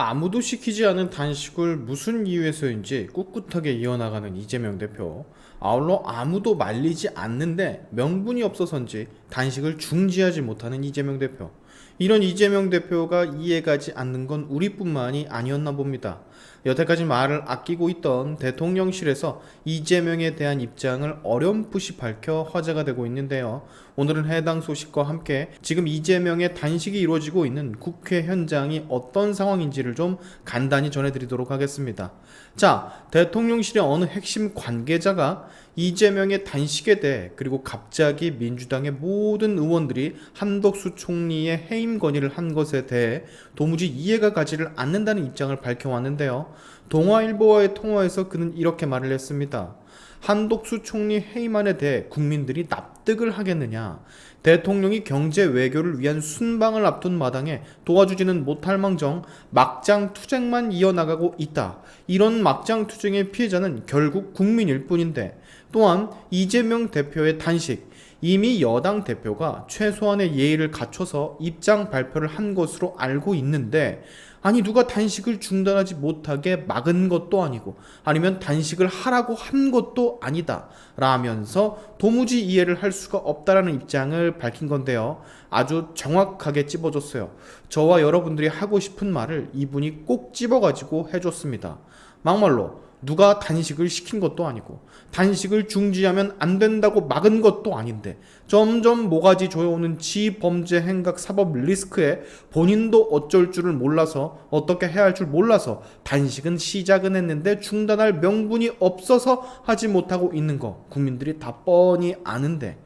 아무도 시키지 않은 단식을 무슨 이유에서인지 꿋꿋하게 이어나가는 이재명 대표. 아울러 아무도 말리지 않는데 명분이 없어서인지 단식을 중지하지 못하는 이재명 대표. 이런 이재명 대표가 이해가지 않는 건 우리뿐만이 아니었나 봅니다. 여태까지 말을 아끼고 있던 대통령실에서 이재명에 대한 입장을 어렴풋이 밝혀 화제가 되고 있는데요. 오늘은 해당 소식과 함께 지금 이재명의 단식이 이루어지고 있는 국회 현장이 어떤 상황인지를 좀 간단히 전해드리도록 하겠습니다. 자, 대통령실의 어느 핵심 관계자가 이재명의 단식에 대해, 그리고 갑자기 민주당의 모든 의원들이 한덕수 총리의 해임 건의를 한 것에 대해 도무지 이해가 가지를 않는다는 입장을 밝혀왔는데요. 동아일보와의 통화에서 그는 이렇게 말을 했습니다. 한덕수 총리 해임안에 대해 국민들이 납득을 하겠느냐? 대통령이 경제 외교를 위한 순방을 앞둔 마당에 도와주지는 못할 망정 막장 투쟁만 이어나가고 있다. 이런 막장 투쟁의 피해자는 결국 국민일 뿐인데, 또한 이재명 대표의 단식, 이미 여당 대표가 최소한의 예의를 갖춰서 입장 발표를 한 것으로 알고 있는데, 아니 누가 단식을 중단하지 못하게 막은 것도 아니고 아니면 단식을 하라고 한 것도 아니다 라면서 도무지 이해를 할 수가 없다라는 입장을 밝힌 건데요. 아주 정확하게 찝어줬어요. 저와 여러분들이 하고 싶은 말을 이분이 꼭 찝어가지고 해줬습니다. 막말로 누가 단식을 시킨 것도 아니고 단식을 중지하면 안 된다고 막은 것도 아닌데 점점 모가지 조여오는 지범죄 행각 사법 리스크에 본인도 어쩔 줄을 몰라서, 어떻게 해야 할 줄 몰라서 단식은 시작은 했는데 중단할 명분이 없어서 하지 못하고 있는 거 국민들이 다 뻔히 아는데,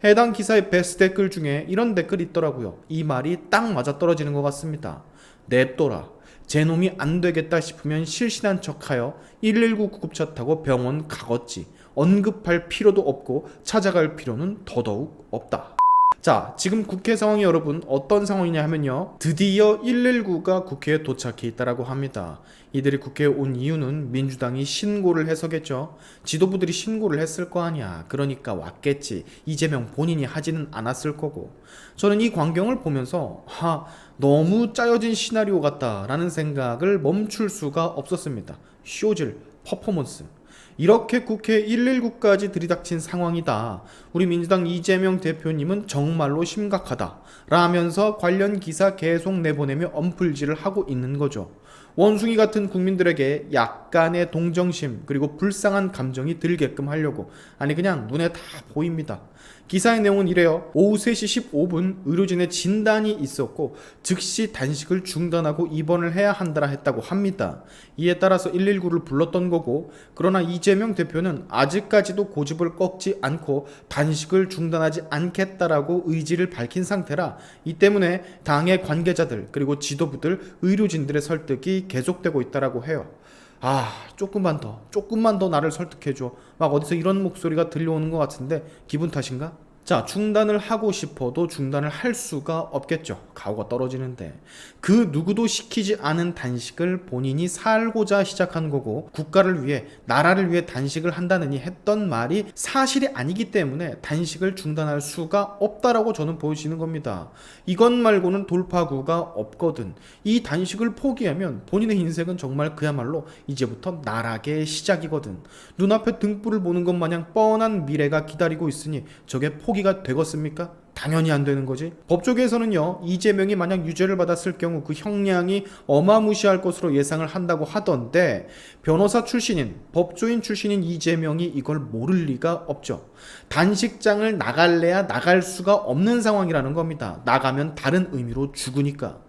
해당 기사의 베스트 댓글 중에 이런 댓글이 있더라고요. 이 말이 딱 맞아떨어지는 것 같습니다. 냅둬라. 제 놈이 안 되겠다 싶으면 실신한 척하여 119 구급차 타고 병원 가겠지. 언급할 필요도 없고 찾아갈 필요는 더더욱 없다. 자, 지금 국회 상황이 여러분 어떤 상황이냐 하면요, 드디어 119가 국회에 도착해 있다라고 합니다. 이들이 국회에 온 이유는 민주당이 신고를 해서겠죠. 지도부들이 신고를 했을 거 아니야. 그러니까 왔겠지. 이재명 본인이 하지는 않았을 거고. 저는 이 광경을 보면서 너무 짜여진 시나리오 같다라는 생각을 멈출 수가 없었습니다. 쇼질, 퍼포먼스. 이렇게 국회 119까지 들이닥친 상황이다. 우리 민주당 이재명 대표님은 정말로 심각하다 라면서 관련 기사 계속 내보내며 언풀질을 하고 있는 거죠. 원숭이 같은 국민들에게 약간의 동정심 그리고 불쌍한 감정이 들게끔 하려고, 아니 그냥 눈에 다 보입니다. 기사의 내용은 이래요. 오후 3시 15분 의료진의 진단이 있었고 즉시 단식을 중단하고 입원을 해야 한다라 했다고 합니다. 이에 따라서 119를 불렀던 거고, 그러나 이재명 대표는 아직까지도 고집을 꺾지 않고 단식을 중단하지 않겠다라고 의지를 밝힌 상태라, 이 때문에 당의 관계자들 그리고 지도부들, 의료진들의 설득이 계속되고 있다라고 해요. 조금만 더 나를 설득해줘. 막 어디서 이런 목소리가 들려오는 것 같은데 기분 탓인가? 자, 중단을 하고 싶어도 중단을 할 수가 없겠죠. 가오가 떨어지는데. 그 누구도 시키지 않은 단식을 본인이 살고자 시작한 거고, 국가를 위해, 나라를 위해 단식을 한다느니 했던 말이 사실이 아니기 때문에 단식을 중단할 수가 없다라고 저는 보여지는 겁니다. 이것 말고는 돌파구가 없거든. 이 단식을 포기하면 본인의 인생은 정말 그야말로 이제부터 나락의 시작이거든. 눈앞에 등불을 보는 것 마냥 뻔한 미래가 기다리고 있으니 저게 포기가 되겠습니까? 당연히 안 되는 거지. 법조계에서는요, 이재명이 만약 유죄를 받았을 경우 그 형량이 어마무시할 것으로 예상을 한다고 하던데, 변호사 출신인, 법조인 출신인 이재명이 이걸 모를 리가 없죠. 단식장을 나갈래야 나갈 수가 없는 상황이라는 겁니다. 나가면 다른 의미로 죽으니까.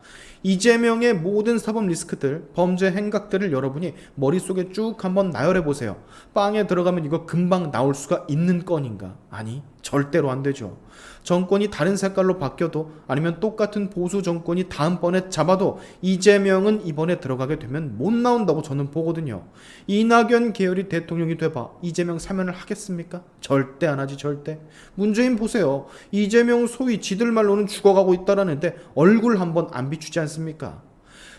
이재명의 모든 사법 리스크들, 범죄 행각들을 여러분이 머릿속에 쭉 한번 나열해 보세요. 빵에 들어가면 이거 금방 나올 수가 있는 건인가? 아니, 절대로 안 되죠. 정권이 다른 색깔로 바뀌어도, 아니면 똑같은 보수 정권이 다음번에 잡아도 이재명은 이번에 들어가게 되면 못 나온다고 저는 보거든요. 이낙연 계열이 대통령이 돼봐 이재명 사면을 하겠습니까? 절대 안 하지, 절대. 문재인 보세요. 이재명 소위 지들 말로는 죽어가고 있다라는데 얼굴 한번 안 비추지 않습니까?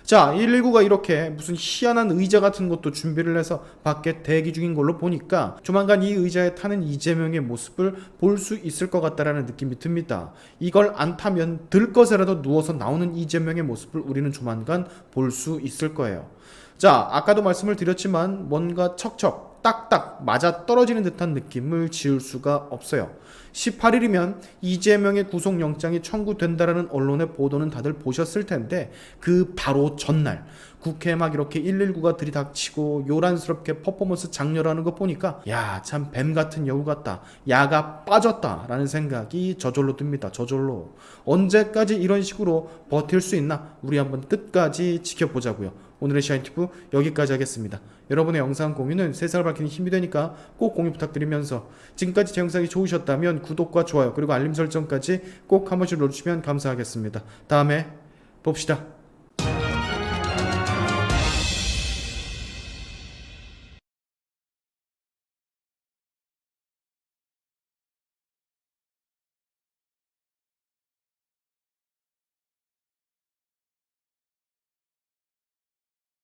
자, 119가 이렇게 무슨 희한한 의자 같은 것도 준비를 해서 밖에 대기 중인 걸로 보니까 조만간 이 의자에 타는 이재명의 모습을 볼 수 있을 것 같다라는 느낌이 듭니다. 이걸 안 타면 들것에라도 누워서 나오는 이재명의 모습을 우리는 조만간 볼 수 있을 거예요. 자, 아까도 말씀을 드렸지만 뭔가 척척 딱딱 맞아 떨어지는 듯한 느낌을 지울 수가 없어요. 18일이면 이재명의 구속영장이 청구된다라는 언론의 보도는 다들 보셨을 텐데 그 바로 전날 국회에 막 이렇게 119가 들이닥치고 요란스럽게 퍼포먼스 장렬하는 거 보니까 야, 참 뱀 같은 여우 같다, 야가 빠졌다 라는 생각이 저절로 듭니다. 저절로. 언제까지 이런 식으로 버틸 수 있나 우리 한번 끝까지 지켜보자고요. 오늘의 시아인튜브 여기까지 하겠습니다. 여러분의 영상 공유는 세상을 밝히는 힘이 되니까 꼭 공유 부탁드리면서 지금까지 제 영상이 좋으셨다면 구독과 좋아요 그리고 알림 설정까지 꼭 한 번씩 눌러주시면 감사하겠습니다. 다음에 봅시다.